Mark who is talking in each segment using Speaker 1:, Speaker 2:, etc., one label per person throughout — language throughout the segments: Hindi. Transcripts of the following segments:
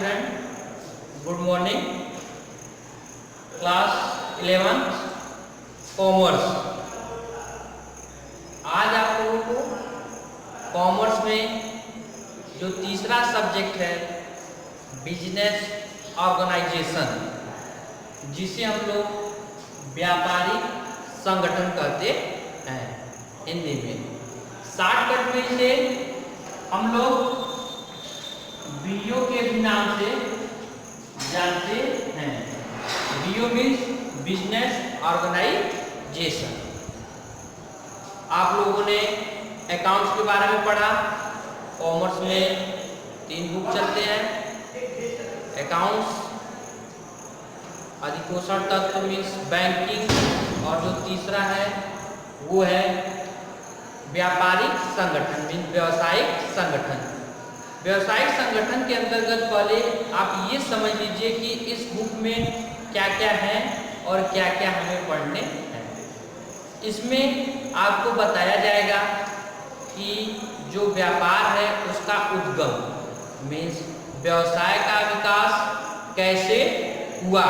Speaker 1: Student, good morning. Class 11th commerce. आज आप लोगों को कॉमर्स में जो तीसरा सब्जेक्ट है बिजनेस ऑर्गेनाइजेशन, जिसे हम लोग व्यापारिक संगठन कहते हैं हिंदी में। शॉर्टकट में इसे हम लोग बीओ के भी नाम से जानते हैं। BO means business organisation. आप लोगों ने अकाउंट्स के बारे में पढ़ा। कॉमर्स में 3 बुक चलते हैं, अकाउंट्स, अधिकोषण तत्व मीन्स बैंकिंग, और जो तीसरा है वो है व्यापारिक संगठन मीन्स व्यवसायिक संगठन। व्यवसायिक संगठन के अंतर्गत पहले आप ये समझ लीजिए कि इस बुक में क्या क्या है और क्या क्या हमें पढ़ने हैं। इसमें आपको बताया जाएगा कि जो व्यापार है उसका उद्गम मीन्स व्यवसाय का विकास कैसे हुआ,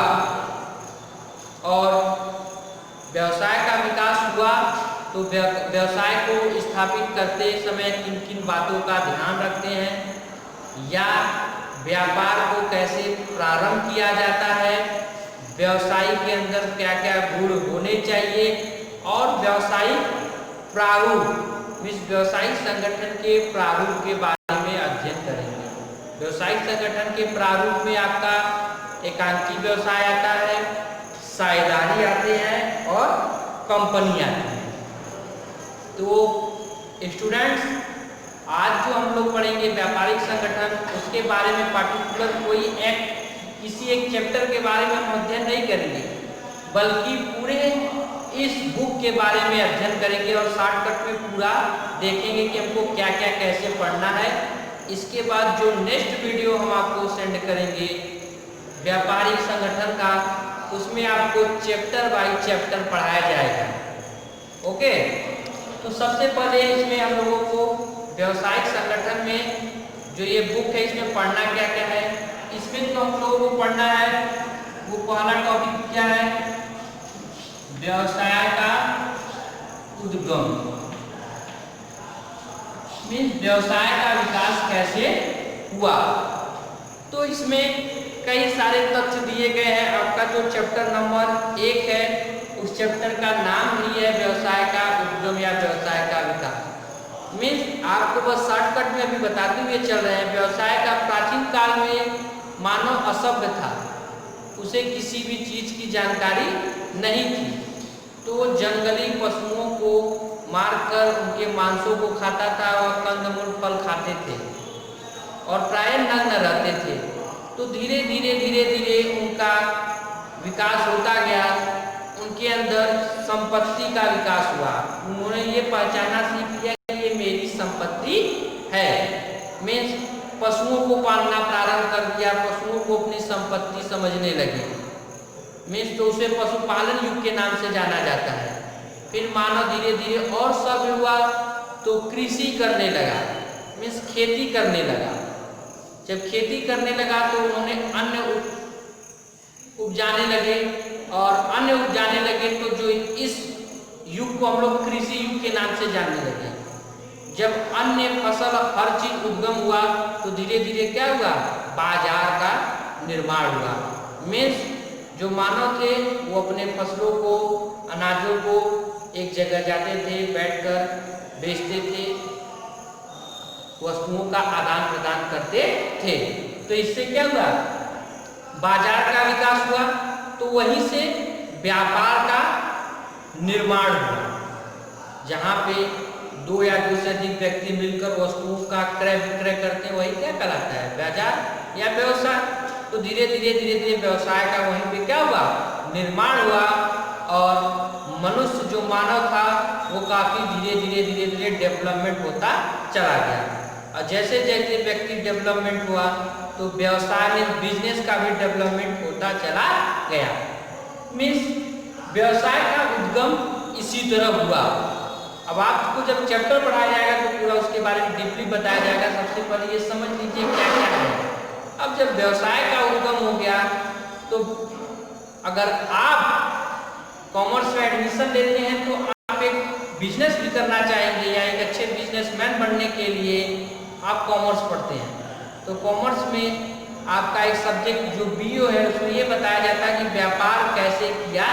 Speaker 1: और व्यवसाय का विकास हुआ तो व्यवसाय को स्थापित करते समय किन किन बातों का ध्यान रखते हैं, या व्यापार को कैसे प्रारंभ किया जाता है, व्यवसाय के अंदर क्या क्या गुण होने चाहिए, और व्यावसायिक प्रारूप मीन्स व्यवसायिक संगठन के प्रारूप के बारे में अध्ययन करेंगे। व्यवसायिक संगठन के प्रारूप में आपका एकांकी व्यवसाय आता है, साझेदारी आते हैं और कंपनी आती है। तो स्टूडेंट्स, आज जो हम लोग पढ़ेंगे व्यापारिक संगठन, उसके बारे में पार्टिकुलर कोई किसी एक चैप्टर के बारे में हम अध्ययन नहीं करेंगे, बल्कि पूरे इस बुक के बारे में अध्ययन करेंगे और शॉर्टकट में पूरा देखेंगे कि हमको क्या क्या कैसे पढ़ना है। इसके बाद जो नेक्स्ट वीडियो हम आपको सेंड करेंगे व्यापारिक संगठन का, उसमें आपको चैप्टर बाय चैप्टर पढ़ाया जाएगा। ओके, तो सबसे पहले इसमें हम लोगों को व्यवसायिक संगठन में जो ये बुक है इसमें पढ़ना क्या क्या है। इसमें तो हम लोगों को पढ़ना है, वो पहला टॉपिक क्या है, व्यवसाय का उद्गम मीन्स व्यवसाय का विकास कैसे हुआ। तो इसमें कई सारे तथ्य दिए गए हैं। आपका जो चैप्टर नंबर 1 है उस चैप्टर का नाम ही है व्यवसाय का उद्गम या व्यवसाय का विकास। मीन्स आपको बस शॉर्टकट में अभी बताते हुए चल रहे हैं। व्यवसाय का प्राचीन काल में मानव असभ्य था, उसे किसी भी चीज की जानकारी नहीं थी, तो जंगली पशुओं को मारकर उनके मांसों को खाता था और कंदमूल फल खाते थे और प्राय नग्न रहते थे। तो धीरे धीरे उनका विकास होता गया, उनके अंदर संपत्ति का विकास हुआ। उन्होंने ये पहचाना सीख लिया कि ये मेरी संपत्ति है। मीन्स पशुओं को पालना प्रारंभ कर दिया, पशुओं को अपनी संपत्ति समझने लगे। मीन्स तो उसे पशुपालन युग के नाम से जाना जाता है। फिर मानव धीरे धीरे और सभ्य हुआ तो कृषि करने लगा मीन्स खेती करने लगा। जब खेती करने लगा तो उन्होंने अन्न उपजाने लगे, और अन्न उपजाने लगे तो जो इस युग को हम लोग कृषि युग के नाम से जानने लगे। जब अन्य फसल हर चीज उद्गम हुआ तो धीरे धीरे क्या हुआ, बाजार का निर्माण हुआ। मीन्स जो मानव थे वो अपने फसलों को, अनाजों को एक जगह जाते थे, बैठकर बेचते थे, वस्तुओं का आदान प्रदान करते थे। तो इससे क्या हुआ, बाजार का विकास हुआ। तो वहीं से व्यापार का निर्माण हुआ, जहाँ पे 2 या 2 से अधिक व्यक्ति मिलकर वस्तुओं का क्रय विक्रय करते हैं, वही क्या कहलाता है, बाजार या व्यवसाय। तो धीरे धीरे व्यवसाय का वहीं पे क्या हुआ, निर्माण हुआ, और मनुष्य जो मानव था वो काफी धीरे धीरे डेवलपमेंट होता चला गया। और जैसे जैसे व्यक्ति डेवलपमेंट हुआ तो व्यवसाय में बिजनेस का भी डेवलपमेंट होता चला गया। मीन्स व्यवसाय का उद्गम इसी तरह हुआ। अब आपको जब चैप्टर पढ़ाया जाएगा तो पूरा उसके बारे में डीपली बताया जाएगा। सबसे पहले ये समझ लीजिए क्या क्या है। अब जब व्यवसाय का उद्गम हो गया तो अगर आप कॉमर्स में एडमिशन लेते हैं तो आप एक बिजनेस भी करना चाहेंगे या एक अच्छे बिजनेसमैन बनने के लिए आप कॉमर्स पढ़ते हैं। तो कॉमर्स में आपका एक सब्जेक्ट जो बीओ है उसमें ये बताया जाता है कि व्यापार कैसे किया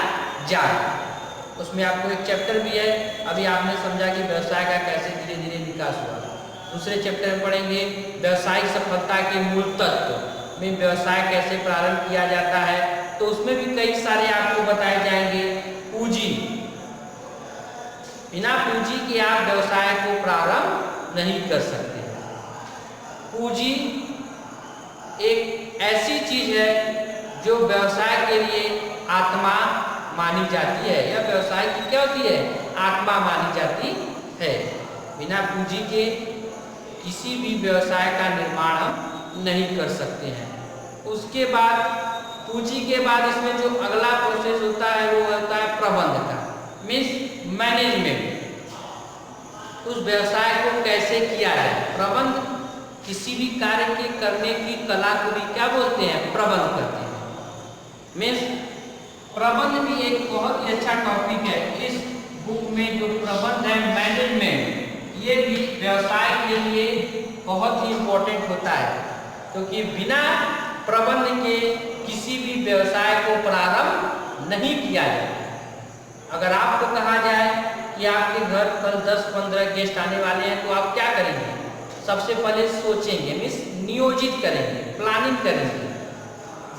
Speaker 1: जाए। उसमें आपको एक चैप्टर भी है, अभी आपने समझा कि व्यवसाय का कैसे धीरे धीरे विकास हुआ। दूसरे चैप्टर में पढ़ेंगे व्यवसायिक सफलता के मूल तत्व में व्यवसाय कैसे प्रारंभ किया जाता है। तो उसमें भी कई सारे आपको बताए जाएंगे। पूंजी, बिना पूंजी के आप व्यवसाय को प्रारंभ नहीं कर सकते। पूंजी एक ऐसी चीज है जो व्यवसाय के लिए आत्मा मानी जाती है, या व्यवसाय की क्या होती है, आत्मा मानी जाती है। बिना पूंजी के किसी भी व्यवसाय का निर्माण हम नहीं कर सकते हैं। उसके बाद पूंजी के बाद इसमें जो अगला प्रोसेस होता है वो होता है प्रबंध का, मीन्स मैनेजमेंट। उस व्यवसाय को कैसे किया जाए, प्रबंध किसी भी कार्य के करने की कला को भी क्या बोलते हैं, प्रबंध करते हैं। मीन्स प्रबंध भी एक बहुत ही अच्छा टॉपिक है। इस बुक में जो प्रबंध है, मैनेजमेंट, ये भी व्यवसाय के लिए बहुत ही इम्पोर्टेंट होता है, क्योंकि बिना प्रबंध के किसी भी व्यवसाय को प्रारंभ नहीं किया जाए। अगर आपको कहा जाए कि आपके घर कल 10-15 गेस्ट आने वाले हैं तो आप क्या करेंगे, सबसे पहले सोचेंगे, मीन्स नियोजित करेंगे, प्लानिंग करेंगे।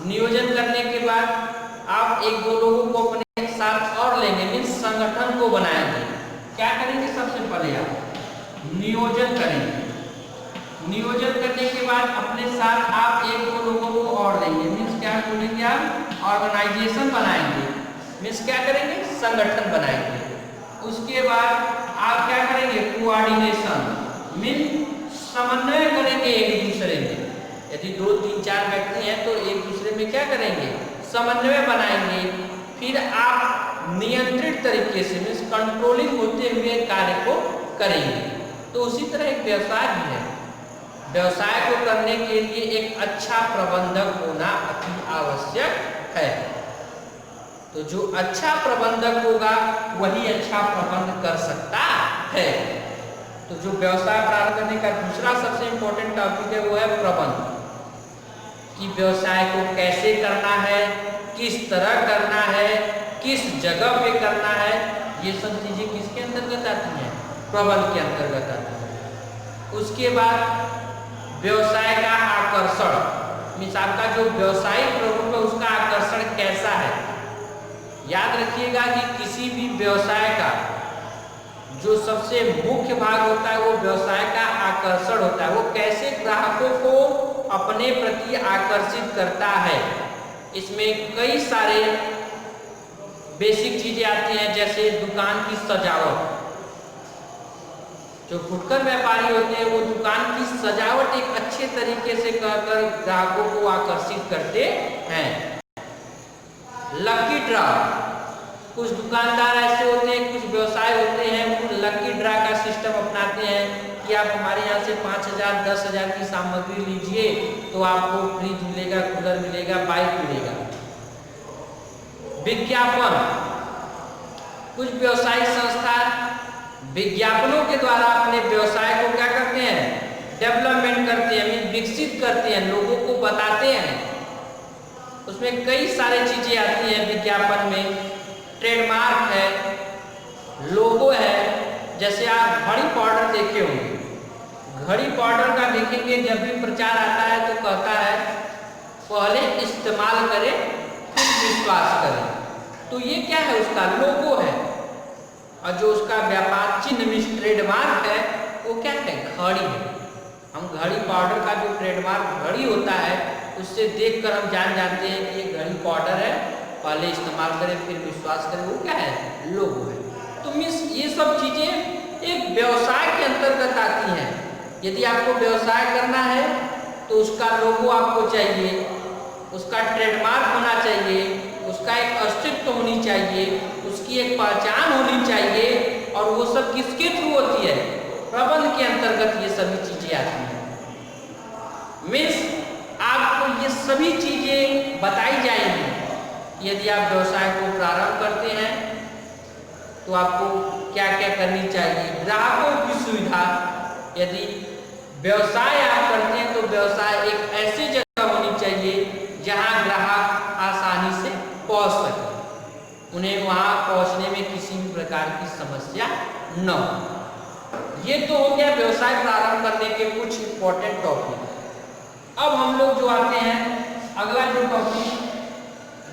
Speaker 1: नियोजन करने के बाद आप 1-2 लोगों को अपने साथ और लेंगे, मीन्स संगठन को बनाएंगे। क्या करेंगे, सबसे पहले आप नियोजन करेंगे। नियोजन करने के बाद अपने साथ आप 1-2 लोगों को और लेंगे, मीन्स क्या करेंगे, आप ऑर्गेनाइजेशन बनाएंगे, मीन्स क्या करेंगे, संगठन बनाएंगे। उसके बाद आप क्या करेंगे, कोऑर्डिनेशन, मीन्स समन्वय करेंगे एक दूसरे में। यदि 2-3-4 व्यक्ति हैं तो एक दूसरे में क्या करेंगे, समन्वय बनाएंगे। फिर आप नियंत्रित तरीके से, मीन्स कंट्रोलिंग होते हुए कार्य को करेंगे। तो उसी तरह एक व्यवसाय भी है। व्यवसाय को करने के लिए एक अच्छा प्रबंधक होना अति आवश्यक है। तो जो अच्छा प्रबंधक होगा वही अच्छा प्रबंध कर सकता है। तो जो व्यवसाय प्रारंभ करने का दूसरा सबसे इंपॉर्टेंट टॉपिक है वो है प्रबंध, कि व्यवसाय को कैसे करना है, किस तरह करना है, किस जगह पे करना है। ये सब चीजें किसके अंतर्गत आती हैं, प्रबंध के अंतर्गत आती है। उसके बाद व्यवसाय का आकर्षण, मीन्स आपका जो व्यवसायिक प्रवृत्ति है उसका आकर्षण कैसा है। याद रखिएगा कि किसी भी व्यवसाय का जो सबसे मुख्य भाग होता है वो व्यवसाय का आकर्षण होता है। वो कैसे ग्राहकों को अपने प्रति आकर्षित करता है। इसमें कई सारे बेसिक चीजें आती हैं, जैसे दुकान की सजावट। जो फुटकर व्यापारी होते हैं वो दुकान की सजावट एक अच्छे तरीके से कर ग्राहकों को आकर्षित करते हैं। लकी ड्रा, कुछ दुकानदार ऐसे होते हैं, कुछ व्यवसाय होते हैं, वो लकी ड्रा का सिस्टम अपनाते हैं कि आप हमारे यहाँ से 5,000 10,000 की सामग्री लीजिए तो आपको फ्रिज मिलेगा, कूलर मिलेगा, बाइक मिलेगा। विज्ञापन, कुछ व्यवसायिक संस्था विज्ञापनों के द्वारा अपने व्यवसाय को क्या करते हैं, डेवलपमेंट करते हैं, विकसित करते हैं, लोगों को बताते हैं। उसमें कई सारी चीजें आती हैं विज्ञापन में। ट्रेडमार्क है, लोगो है। जैसे आप घड़ी पाउडर देखे होंगे, घड़ी पाउडर का देखेंगे जब भी प्रचार आता है तो कहता है पहले इस्तेमाल करें फिर विश्वास करें। तो ये क्या है, उसका लोगो है। और जो उसका व्यापार चिन्ह मीन्स ट्रेडमार्क है वो क्या है, घड़ी है। हम घड़ी पाउडर का जो ट्रेडमार्क घड़ी होता है उससे देखकर हम जानते हैं कि ये घड़ी पाउडर है, पहले इस्तेमाल करें फिर विश्वास करें, वो क्या है, लोगो है। तो मीन्स ये सब चीजें एक व्यवसाय के अंतर्गत आती हैं। यदि आपको व्यवसाय करना है तो उसका लोगो आपको चाहिए, उसका ट्रेडमार्क होना चाहिए, उसका एक अस्तित्व होनी चाहिए, उसकी एक पहचान होनी चाहिए। और वो सब किसके थ्रू होती है, प्रबंध के अंतर्गत ये सभी चीजें आती हैं। मीन्स आपको आपको ये सभी चीजें बताई जाएंगी। यदि आप व्यवसाय को प्रारंभ करते हैं तो आपको क्या क्या करनी चाहिए, ग्राहकों की सुविधा। यदि व्यवसाय आप करते हैं तो व्यवसाय एक ऐसी जगह होनी चाहिए जहां ग्राहक आसानी से पहुंच सके, उन्हें वहां पहुंचने में किसी भी प्रकार की समस्या न हो। ये तो हो गया व्यवसाय प्रारंभ करने के कुछ इंपॉर्टेंट टॉपिक। अब हम लोग जो आते हैं अगला जो टॉपिक,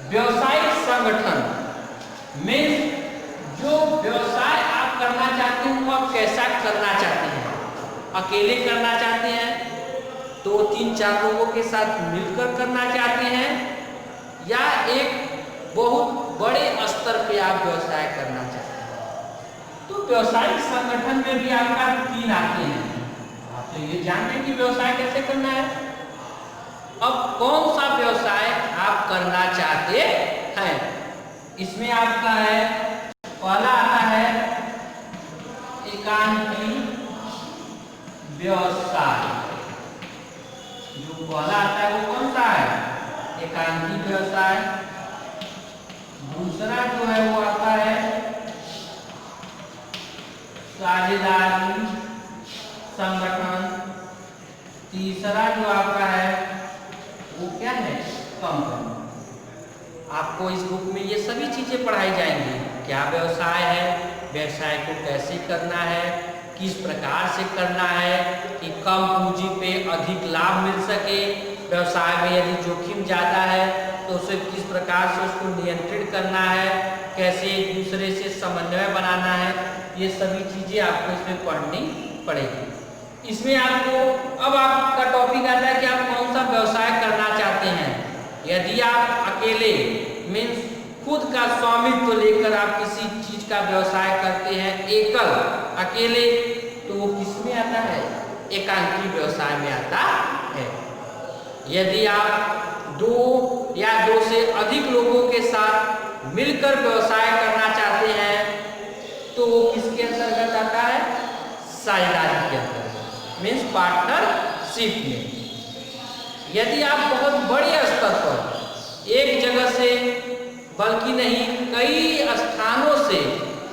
Speaker 1: व्यवसायिक संगठन में जो व्यवसाय आप करना चाहते हैं वो आप कैसा करना चाहते हैं। अकेले करना चाहते हैं, 2-3-4 लोगों के साथ मिलकर करना चाहते हैं, या एक बहुत बड़े स्तर पे आप व्यवसाय करना चाहते हैं। तो व्यवसायिक संगठन में भी आपका 3 आते हैं। आप तो ये जानते हैं कि व्यवसाय कैसे करना है। अब कौन सा व्यवसाय आप करना चाहते हैं, इसमें आपका है, पहला आता है एकांकी व्यवसाय। जो पहला आता है वो कौन सा है, एकांकी व्यवसाय। दूसरा जो है वो आता है साझेदारी संगठन। तीसरा जो आपका है वो क्या है, कंपनी। आपको इस बुक में ये सभी चीजें पढ़ाई जाएंगी, क्या व्यवसाय है, व्यवसाय को कैसे करना है, किस प्रकार से करना है कि कम पूंजी पे अधिक लाभ मिल सके। व्यवसाय में यदि जोखिम ज़्यादा है तो उसे किस प्रकार से उसको नियंत्रित करना है, कैसे एक दूसरे से समन्वय बनाना है, ये सभी चीज़ें आपको इसमें पढ़नी पड़ेगी। इसमें आपको अब आपका टॉपिक आता है कि आप कौन सा व्यवसाय करना चाहते हैं। यदि आप अकेले मीन्स खुद का स्वामित्व लेकर आप किसी चीज का व्यवसाय करते हैं, एकल अकेले, तो वो किसमें आता है, एकांकी व्यवसाय में आता है। यदि आप 2 या 2 से अधिक लोगों के साथ मिलकर व्यवसाय करना चाहते हैं तो वो किसके अंतर्गत आता है, साझेदारी के अंतर्गत मीन्स पार्टनरशिप में। यदि आप बहुत बड़े स्तर पर एक जगह से बल्कि नहीं कई स्थानों से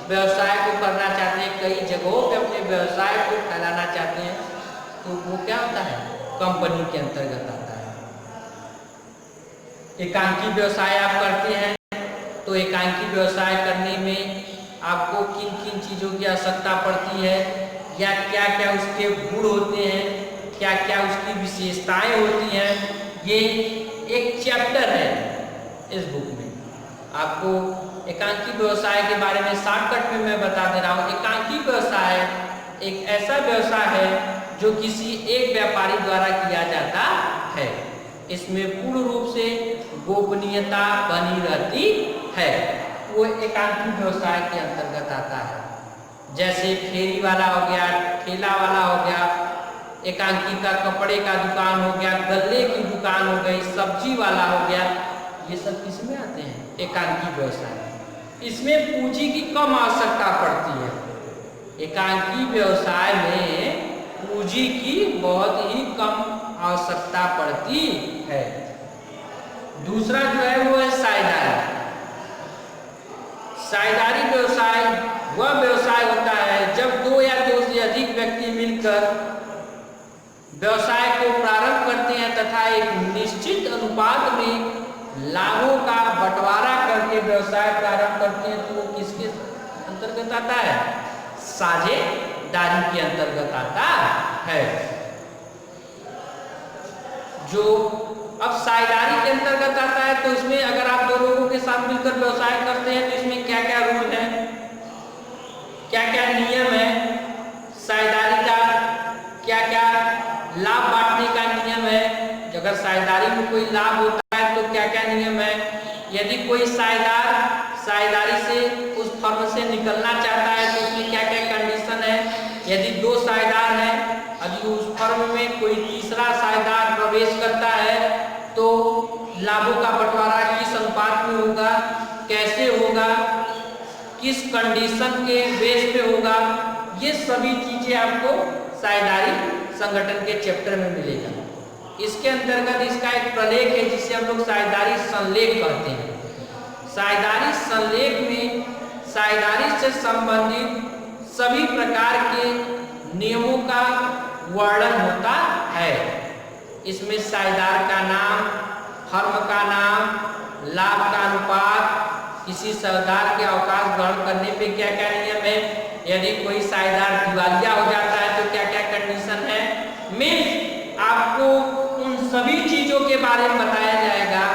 Speaker 1: व्यवसाय को करना चाहते हैं, कई जगहों पे अपने व्यवसाय को फैलाना चाहते हैं, तो वो क्या होता है, कंपनी के अंतर्गत आता है। एकांकी व्यवसाय आप करते हैं तो एकांकी व्यवसाय करने में आपको किन किन चीज़ों की आवश्यकता पड़ती है, या क्या क्या उसके गुण होते हैं, क्या क्या उसकी विशेषताएं होती हैं, ये एक चैप्टर है इस बुक में। आपको एकांकी व्यवसाय के बारे में शॉर्टकट में मैं बता दे रहा हूँ। एकांकी व्यवसाय एक ऐसा व्यवसाय है जो किसी एक व्यापारी द्वारा किया जाता है। इसमें पूर्ण रूप से गोपनीयता बनी रहती है, वो एकांकी व्यवसाय के अंतर्गत आता है। जैसे फेरी वाला हो गया, ठेला वाला हो गया, एकांकी का कपड़े का दुकान हो गया, गल्ले की दुकान हो गई, सब्जी वाला हो गया, ये सब किसमें आते हैं, एकांकी व्यवसाय। इसमें पूंजी की कम आवश्यकता पड़ती है। एकांकी व्यवसाय में पूंजी की बहुत ही कम आवश्यकता पड़ती है। दूसरा जो है वो है साझेदारी। साझेदारी व्यवसाय वह व्यवसाय होता है जब 2 या 2 से अधिक व्यक्ति मिलकर व्यवसाय को प्रारंभ करते हैं तथा एक निश्चित अनुपात में लाभों का बंटवारा करके व्यवसाय प्रारंभ करते हैं, तो वो किसके अंतर्गत आता है, साझेदारी के अंतर्गत आता है। जो अब साझेदारी के अंतर्गत आता है तो इसमें अगर आप 2 लोगों के साथ मिलकर व्यवसाय करते हैं तो इसमें क्या क्या रूल है, क्या क्या नियम है, साझेदारी का क्या क्या लाभ बांटने का नियम है, अगर साझेदारी में कोई लाभ होता है तो क्या क्या नियम है, यदि कोई साझेदार साझेदारी से उस फर्म से निकलना चाहता है तो उसमें क्या क्या कंडीशन है, यदि 2 साझेदार हैं, यदि उस फर्म में कोई तीसरा साझेदार प्रवेश करता है तो लाभों का बंटवारा किस अनुपात में होगा, कैसे होगा, किस कंडीशन के बेस पे होगा, ये सभी चीजें आपको साझेदारी संगठन के चैप्टर में मिलेगा। इसके अंतर्गत इसका एक प्रलेख है जिसे हम लोग साझेदारी संलेख कहते हैं। साझेदारी संलेख में साझेदारी से संबंधित सभी प्रकार के नियमों का वर्णन होता है। इसमें साझेदार का नाम, फर्म का नाम, लाभ का अनुपात, किसी साझेदार के अवकाश ग्रहण करने पे क्या क्या नियम है, यदि कोई साझेदार दिवालिया हो जाता है तो क्या क्या कंडीशन है। मीन्स आपको उन सभी चीजों के बारे में बताया जाएगा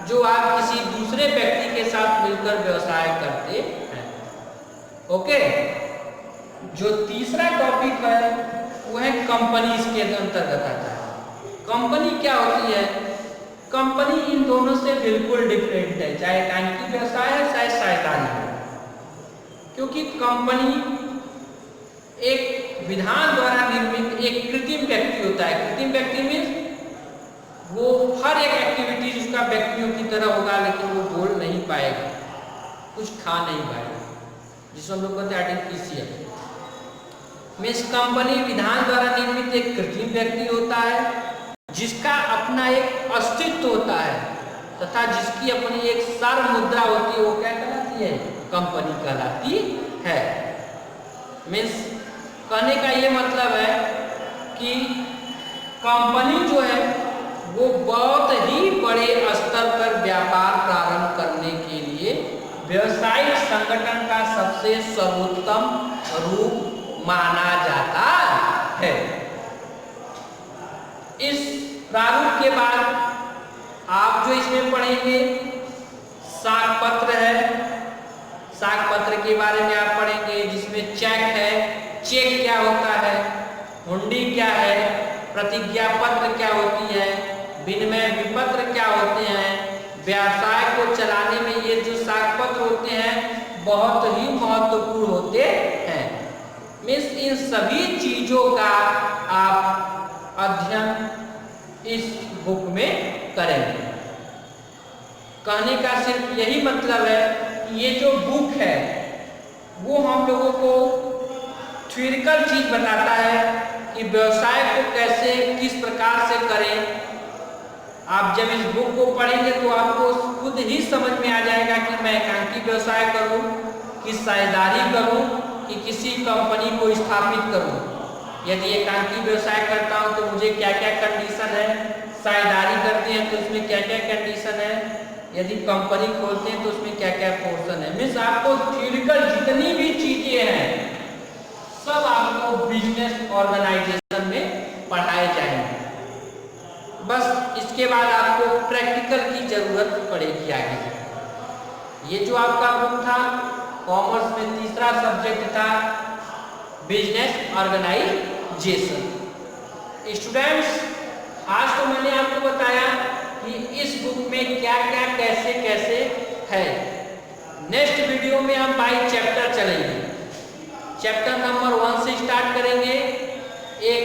Speaker 1: जो आप किसी दूसरे व्यक्ति के साथ मिलकर व्यवसाय करते हैं। ओके, जो तीसरा टॉपिक है वो है कंपनी, इसके अंतर्गत आता है। कंपनी क्या होती है? कंपनी इन दोनों से बिल्कुल डिफरेंट है, चाहे एकांकी व्यवसाय है चाहे साझेदारी है। क्योंकि कंपनी एक विधान द्वारा निर्मित एक कृत्रिम व्यक्ति होता है। कृत्रिम व्यक्ति मीन्स वो हर एक एक्टिविटीज उसका व्यक्तियों की तरह होगा, लेकिन वो बोल नहीं पाएगा, कुछ खा नहीं पाएगा, जिसको हम लोग कहते हैं आर्टिफिशियल। मीन्स कंपनी विधान द्वारा निर्मित एक कृत्रिम व्यक्ति होता है जिसका अपना एक अस्तित्व होता है तथा जिसकी अपनी एक सार मुद्रा होती है। वो क्या कहलाती है? कंपनी कहलाती है। मीन्स कहने का ये मतलब है कि कंपनी जो है वो बहुत ही बड़े स्तर पर व्यापार प्रारंभ करने के लिए व्यवसायिक संगठन का सबसे सर्वोत्तम रूप माना जाता है। इस प्रारूप के बाद आप जो इसमें पढ़ेंगे साख पत्र है। साख पत्र के बारे में आप पढ़ेंगे, जिसमें चेक है, चेक क्या होता है, हुंडी क्या है, प्रतिज्ञा पत्र क्या होती है, विनिमय विपत्र क्या होते हैं। व्यवसाय को चलाने में ये जो साख पत्र होते हैं बहुत ही महत्वपूर्ण होते हैं। मीन्स इन सभी चीजों का आप अध्ययन इस बुक में करेंगे। कहने का सिर्फ यही मतलब है कि ये जो बुक है वो हम लोगों को थ्योरिकल चीज बताता है कि व्यवसाय को कैसे किस प्रकार से करें। आप जब इस बुक को पढ़ेंगे तो आपको खुद ही समझ में आ जाएगा कि मैं एकांकी व्यवसाय करूं, कि साझेदारी करूं, कि किसी कंपनी को स्थापित करूं। यदि एकांकी व्यवसाय करता हूं तो मुझे क्या क्या कंडीशन है, साझेदारी करते हैं तो उसमें क्या क्या कंडीशन है, यदि कंपनी खोलते हैं तो उसमें क्या क्या पोर्शन है। मीन्स आपको थ्योरिकल जितनी भी चीजें हैं सब आपको बिजनेस ऑर्गेनाइजेशन में पढ़ाए जाएंगे। बस इसके बाद आपको प्रैक्टिकल की जरूरत पड़ेगी आगे। ये जो आपका बुक था कॉमर्स में तीसरा सब्जेक्ट था बिजनेस ऑर्गेनाइजेशन। स्टूडेंट्स, आज तो मैंने आपको बताया कि इस बुक में क्या क्या कैसे कैसे है। नेक्स्ट वीडियो में हम बाय चैप्टर चलेंगे। चैप्टर नंबर 1 से स्टार्ट करेंगे एक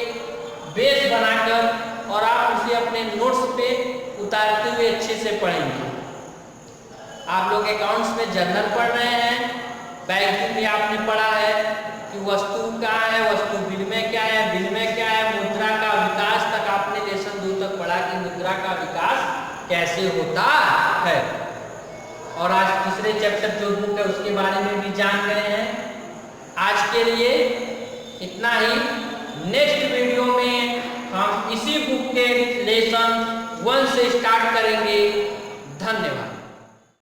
Speaker 1: बेस बनाकर, और आप उसे अपने नोट्स पे उतारते हुए अच्छे से पढ़ेंगे। आप लोग अकाउंट्स में जर्नल पढ़ रहे हैं, बैंकिंग में आपने पढ़ा है कि वस्तु क्या है, वस्तु विनिमय क्या है, विनिमय क्या है, मुद्रा का विकास तक आपने लेसन 2 तक पढ़ा कि मुद्रा का विकास कैसे होता है। और आज तीसरे चैप्टर जो बुक है उसके बारे में भी जान गए हैं। आज के लिए इतना ही। नेक्स्ट वीडियो में हम इसी बुक के लेसन 1 से स्टार्ट करेंगे